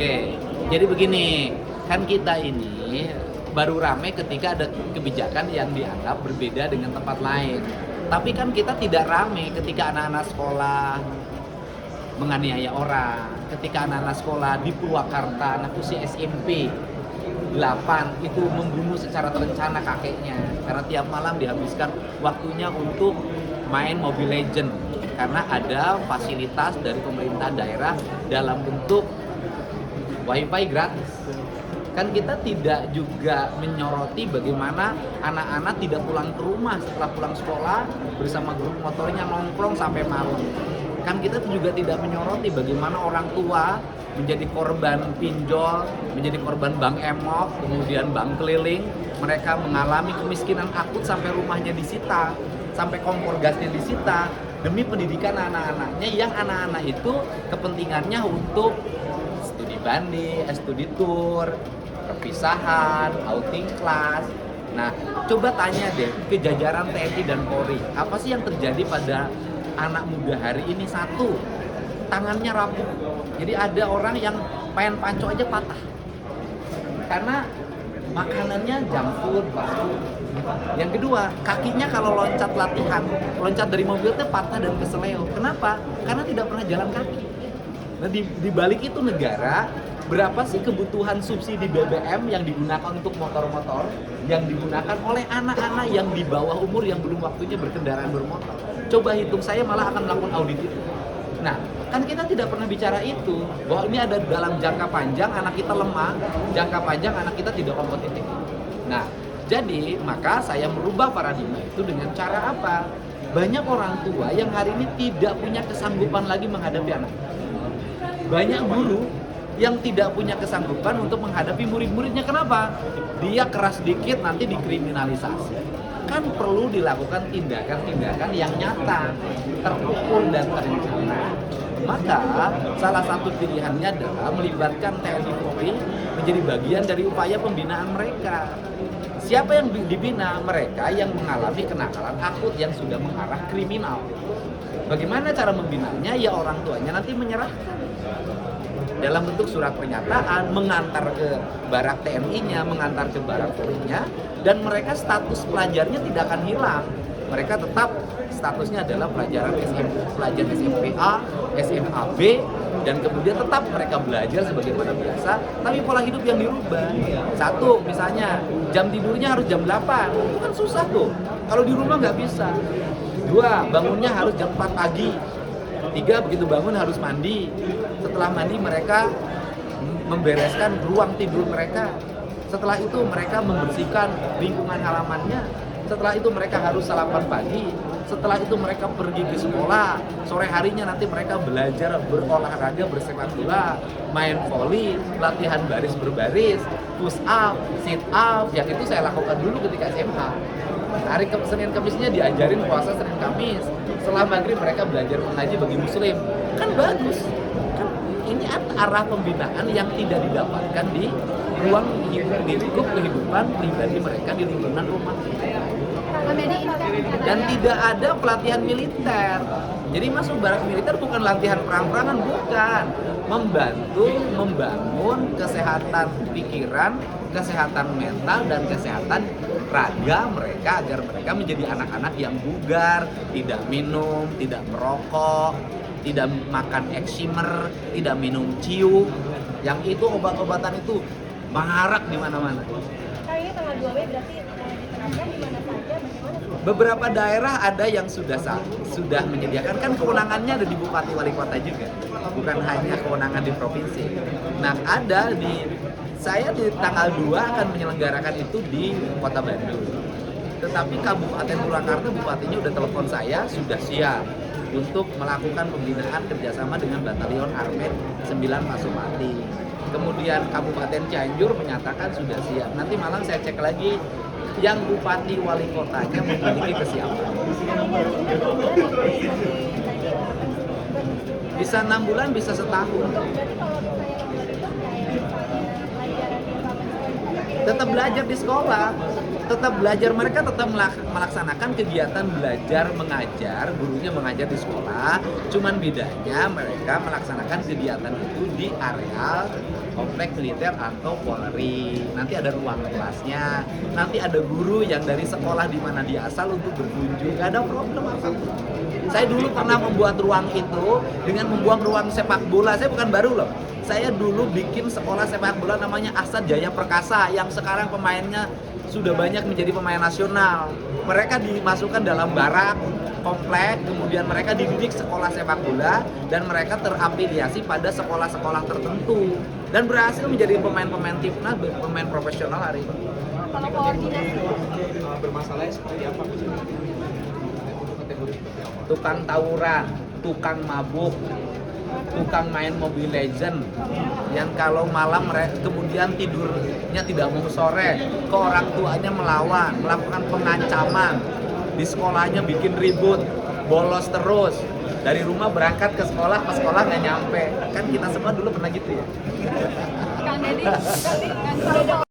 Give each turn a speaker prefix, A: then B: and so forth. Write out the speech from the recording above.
A: Oke, jadi begini, kan kita ini baru ramai ketika ada kebijakan yang dianggap berbeda dengan tempat lain. Tapi kan kita tidak ramai ketika anak-anak sekolah menganiaya orang, ketika anak-anak sekolah di Purwakarta, anak usia SMP 8 itu membunuh secara terencana kakeknya karena tiap malam dihabiskan waktunya untuk main Mobile Legend karena ada fasilitas dari pemerintah daerah dalam bentuk wifi gratis. Kan kita tidak juga menyoroti bagaimana anak-anak tidak pulang ke rumah setelah pulang sekolah bersama grup motornya nongkrong sampai malam. Kan kita juga tidak menyoroti bagaimana orang tua menjadi korban pinjol, menjadi korban bank emok, kemudian bank keliling. Mereka mengalami kemiskinan akut sampai rumahnya disita, sampai kompor gasnya disita demi pendidikan anak-anaknya yang anak-anak itu kepentingannya untuk studi banding, studi tour, perpisahan, outing kelas. Nah, coba tanya deh ke jajaran TNI dan Polri, apa sih yang terjadi pada anak muda hari ini? Satu, tangannya rapuh. Jadi ada orang yang main panco aja patah. Karena makanannya junk food, fast food. Yang kedua, kakinya kalau loncat latihan, loncat dari mobil itu patah dan keseleo. Kenapa? Karena tidak pernah jalan kaki. Nah, di balik itu negara, berapa sih kebutuhan subsidi BBM yang digunakan untuk motor-motor yang digunakan oleh anak-anak yang di bawah umur yang belum waktunya berkendaraan bermotor? Coba hitung, saya malah akan melakukan audit itu. Nah, kan kita tidak pernah bicara itu, bahwa ini ada dalam jangka panjang anak kita lemah, jangka panjang anak kita tidak kompetitif. Nah, jadi maka saya merubah paradigma itu dengan cara apa? Banyak orang tua yang hari ini tidak punya kesanggupan lagi menghadapi anak. Banyak guru yang tidak punya kesanggupan untuk menghadapi murid-muridnya. Kenapa? Dia keras dikit nanti dikriminalisasi. Kan perlu dilakukan tindakan-tindakan yang nyata, terukur dan terencana. Maka salah satu pilihannya adalah melibatkan TNI Polri menjadi bagian dari upaya pembinaan mereka. Siapa yang dibina? Mereka yang mengalami kenakalan akut yang sudah mengarah kriminal. Bagaimana cara membinanya? Ya orang tuanya nanti menyerahkan dalam bentuk surat pernyataan, mengantar ke barak TNI-nya, mengantar ke barak Polri-nya, dan mereka status pelajarnya tidak akan hilang. Mereka tetap statusnya adalah pelajar SMPA, SMAB, dan kemudian tetap mereka belajar sebagaimana biasa, tapi pola hidup yang dirubah. Satu, misalnya jam tidurnya harus jam 8, itu kan susah tuh, kalau di rumah nggak bisa. Dua, bangunnya harus jam 4 pagi. Tiga, begitu bangun harus mandi. Setelah mandi mereka membereskan ruang tidur mereka. Setelah itu mereka membersihkan lingkungan halamannya. Setelah itu mereka harus sarapan pagi. Setelah itu mereka pergi ke sekolah. Sore harinya nanti mereka belajar berolahraga bersepak bola, main voli, latihan baris berbaris, push up, sit up. Yang itu saya lakukan dulu ketika SMA. Hari Senin Kamisnya diajarin puasa Senin Kamis. Setelah maghrib mereka belajar mengaji bagi muslim. Kan bagus. Kan ini arah pembinaan yang tidak didapatkan di ruang lingkup kehidupan pribadi mereka di lingkungan rumah. Dan tidak ada pelatihan militer. Jadi masuk barak militer bukan latihan perang-perangan, bukan. Membantu membangun kesehatan pikiran, kesehatan mental, dan kesehatan raga mereka agar mereka menjadi anak-anak yang bugar, tidak minum, tidak merokok, tidak makan eksimer, tidak minum ciu. Yang itu obat-obatan itu marak di mana-mana.
B: Kayaknya tanggal 2 Mei berarti diterapkan di mana saja, bagaimana?
A: Beberapa daerah ada yang sudah menyediakan, kan kewenangannya ada di bupati wali kota juga, bukan hanya kewenangan di provinsi. Nah, ada saya di tanggal 2 akan menyelenggarakan itu di Kota Bandung. Tetapi Kabupaten Purwakarta bupatinya udah telepon saya, sudah siap untuk melakukan pembinaan kerjasama dengan Batalion Armet 9 Pasopati. Kemudian Kabupaten Cianjur menyatakan sudah siap. Nanti malam saya cek lagi yang bupati wali kotanya memiliki kesiapan. Bisa 6 bulan, bisa setahun. Tetap belajar di sekolah. tetap belajar, mereka tetap melaksanakan kegiatan belajar mengajar, gurunya mengajar di sekolah, cuman bedanya mereka melaksanakan kegiatan itu di areal komplek militer atau Polri. Nanti ada ruang kelasnya, nanti ada guru yang dari sekolah di mana dia asal untuk berkunjung, gak ada problem apapun. Saya dulu pernah membuat ruang itu dengan membuang ruang sepak bola. Saya bukan baru loh. Saya dulu bikin sekolah sepak bola namanya Asad Jaya Perkasa yang sekarang pemainnya sudah banyak menjadi pemain nasional. Mereka dimasukkan dalam barak komplek, kemudian mereka dididik sekolah sepak bola dan mereka terafiliasi pada sekolah-sekolah tertentu dan berhasil menjadi pemain-pemain timnas, pemain profesional hari ini.
B: Kalau koordinasi
C: Bermasalahnya seperti apa?
A: Tukang tawuran, tukang mabuk, tukang main Mobile Legend, yang kalau malam kemudian tidurnya tidak mau sore, ke orang tuanya melawan, melakukan pengancaman, di sekolahnya bikin ribut, bolos terus, dari rumah berangkat ke sekolah nggak nyampe, kan kita semua dulu pernah gitu ya.
B: Kang Deddy, Kang Deddy,